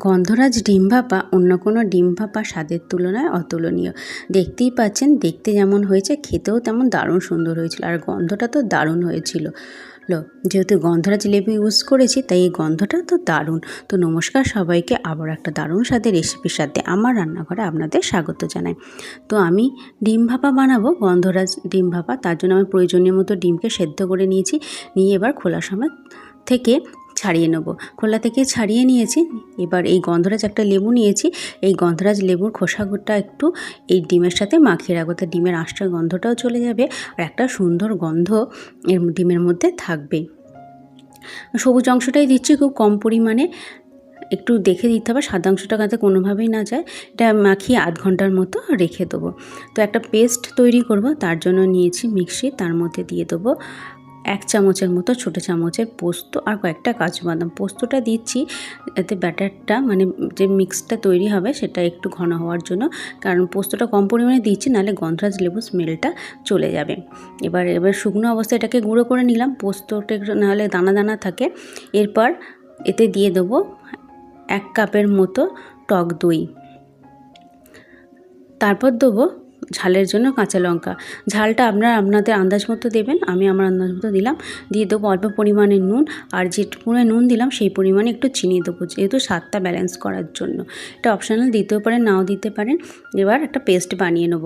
গন্ধরাজ ডিম ভাপা অন্য কোনো ডিম ভাপা স্বাদের তুলনায় অতুলনীয়। দেখতেই পাচ্ছেন, দেখতে যেমন হয়েছে খেতেও তেমন দারুণ সুন্দর হয়েছিল, আর গন্ধটা তো দারুণ হয়েছিল। যেহেতু গন্ধরাজ লেবু ইউজ করেছি তাই এই গন্ধটা তো দারুণ। তো নমস্কার সবাইকে, আবার একটা দারুণ স্বাদের রেসিপির সাথে আমার রান্নাঘরে আপনাদের স্বাগত জানাই। তো আমি ডিম ভাপা বানাবো, গন্ধরাজ ডিম ভাপা। তার জন্য আমি প্রয়োজনীয় মতো ডিমকে সেদ্ধ করে নিয়েছি, নিয়ে এবার খোলা সময় থেকে ছাড়িয়ে নেব। খোলা থেকে ছাড়িয়ে নিয়েছি। এবার এই গন্ধরাজ একটা লেবু নিয়েছি, এই গন্ধরাজ লেবুর খোসাটা একটু এই ডিমের সাথে মাখিয়ে রাখবো, তো ডিমের আঁশটার গন্ধটাও চলে যাবে আর একটা সুন্দর গন্ধ এর ডিমের মধ্যে থাকবে। সবুজ অংশটাই দিচ্ছি খুব কম পরিমাণে, একটু দেখে দিতে হবে সাদা অংশটা যাতে কোনোভাবেই না যায়। এটা মাখিয়ে আধ ঘন্টার মতো রেখে দেবো। তো একটা পেস্ট তৈরি করব, তার জন্য নিয়েছি মিক্সি, তার মধ্যে দিয়ে দেবো 1 চামচের মতো ছোটো চামচের পোস্ত আর কয়েকটা কাজু বাদাম। পোস্তটা দিচ্ছি এতে ব্যাটারটা মানে যে মিক্সটা তৈরি হবে সেটা একটু ঘন হওয়ার জন্য, কারণ পোস্তটা কম পরিমাণে দিচ্ছি, নাহলে গন্ধরাজ লেবু স্মেলটা চলে যাবে। এবার শুকনো অবস্থায় এটাকে গুঁড়ো করে নিলাম, পোস্তটা একটু নাহলে দানা দানা থাকে। এরপর এতে দিয়ে দেবো 1 কাপের মতো টক দই। তারপর দেবো ঝালের জন্য কাঁচা লঙ্কা। ঝালটা আপনাদের আন্দাজ মতো দেবেন, আমি আমার আন্দাজ মতো দিলাম। দিয়ে দেবো অল্প পরিমাণে নুন, আর যেটুকু নুন দিলাম সেই পরিমাণে একটু চিনি দেবো, যেহেতু স্বাদটা ব্যালেন্স করার জন্য। এটা অপশনাল, দিতেও পারেন নাও দিতে পারেন। এবার একটা পেস্ট বানিয়ে নেব।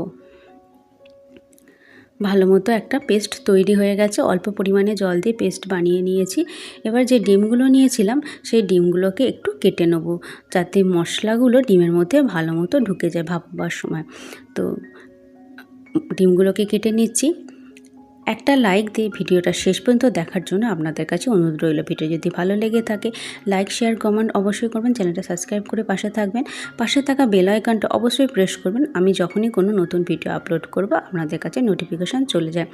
ভালো মতো একটা পেস্ট তৈরি হয়ে গেছে, অল্প পরিমাণে জল দিয়ে পেস্ট বানিয়ে নিয়েছি। এবার যে ডিমগুলো নিয়েছিলাম সেই ডিমগুলোকে একটু কেটে নেব, যাতে মশলাগুলো ডিমের মধ্যে ভালো মতো ঢুকে যায় ভাপবার সময়। তো ডিমগুলোকে কেটে নিচ্ছি। একটা লাইক দিয়ে ভিডিওটা শেষ পর্যন্ত দেখার জন্য আপনাদের কাছে অনুরোধ রইল। ভিডিও যদি ভালো লেগে থাকে লাইক, শেয়ার, কমেন্ট অবশ্যই করবেন। চ্যানেলটা সাবস্ক্রাইব করে পাশে থাকবেন। পাশে থাকা বেল আইকনটা অবশ্যই প্রেস করবেন। আমি যখনই কোনো নতুন ভিডিও আপলোড করব আপনাদের কাছে নোটিফিকেশান চলে যায়।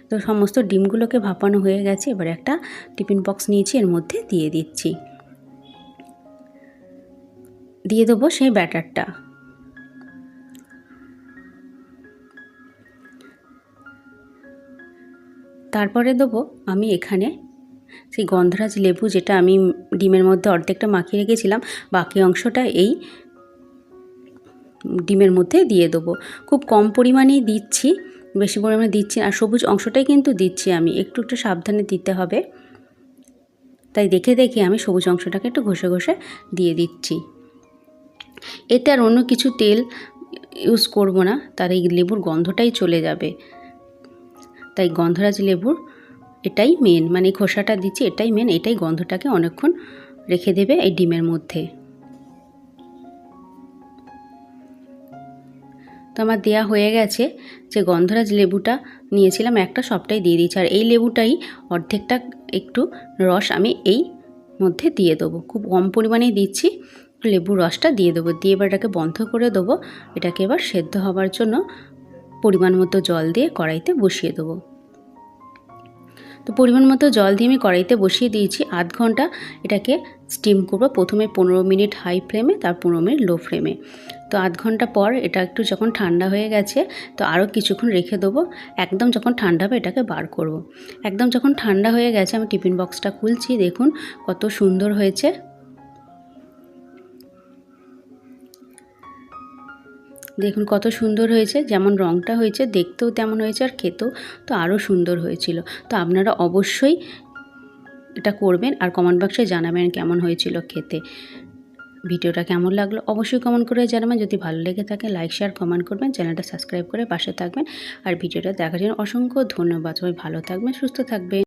তো সমস্ত ডিমগুলোকে ভাপানো হয়ে গেছে। এবার একটা টিফিন বক্স নিয়েছি, এর মধ্যে দিয়ে দিচ্ছি। দিয়ে দেবো সেই ব্যাটারটা। তারপরে দেবো আমি এখানে সেই গন্ধরাজ লেবু, যেটা আমি ডিমের মধ্যে অর্ধেকটা মাখিয়ে রেখেছিলাম, বাকি অংশটা এই ডিমের মধ্যে দিয়ে দেবো। খুব কম পরিমাণেই দিচ্ছি, বেশি পরিমাণে দিচ্ছি। আর সবুজ অংশটাই কিন্তু দিচ্ছি আমি, একটু সাবধানে দিতে হবে। তাই দেখে দেখে আমি সবুজ অংশটাকে একটু ঘষে ঘষে দিয়ে দিচ্ছি। এতে আর অন্য কিছু তেল ইউজ করব না, তার এই লেবুর গন্ধটাই চলে যাবে। তাই গন্ধরাজ লেবুর এটাই মেন, মানে খোসাটা দিচ্ছি এটাই মেন, এটাই গন্ধটাকে অনেকক্ষণ রেখে দেবে এই ডিমের মধ্যে। তো আমার দেয়া হয়ে গেছে। যে গন্ধরাজ লেবুটা নিয়েছিলাম একটা, সবটাই দিয়ে দিচ্ছি। আর এই লেবুটাই অর্ধেকটা একটু রস আমি এই মধ্যে দিয়ে দেবো, খুব কম পরিমাণেই দিচ্ছি। লেবুর রসটা দিয়ে দেবো, দিয়ে এবার এটাকে বন্ধ করে দেবো। এটাকে এবার সেদ্ধ হওয়ার জন্য পরিমাণ মতো জল দিয়ে কড়াইতে বসিয়ে দেবো। তো পরিমাণ মতো জল দিয়ে আমি কড়াইতে বসিয়ে দিয়েছি। আধ ঘন্টা এটাকে স্টিম করব, প্রথমে 15 মিনিট হাই ফ্লেমে, তার 15 মিনিট লো ফ্লেমে। তো আধ ঘন্টা পর এটা একটু যখন ঠান্ডা হয়ে গেছে, তো আরও কিছুক্ষণ রেখে দেবো। একদম যখন ঠান্ডা হবে এটাকে বার করব। একদম যখন ঠান্ডা হয়ে গেছে আমি টিফিন বক্সটা খুলছি, দেখুন কত সুন্দর হয়েছে। দেখুন কত সুন্দর হয়েছে, যেমন রঙটা হয়েছে দেখতেও তেমন হয়েছে, আর খেতেও তো আরও সুন্দর হয়েছিল। তো আপনারা অবশ্যই এটা করবেন, আর কমেন্ট বক্সে জানাবেন কেমন হয়েছিল খেতে। ভিডিওটা কেমন লাগলো অবশ্যই কমেন্ট করে জানাবেন। যদি ভালো লেগে থাকে লাইক, শেয়ার, কমেন্ট করবেন। চ্যানেলটা সাবস্ক্রাইব করে পাশে থাকবেন। আর ভিডিওটা দেখার জন্য অসংখ্য ধন্যবাদ। সবাই ভালো থাকবেন, সুস্থ থাকবেন।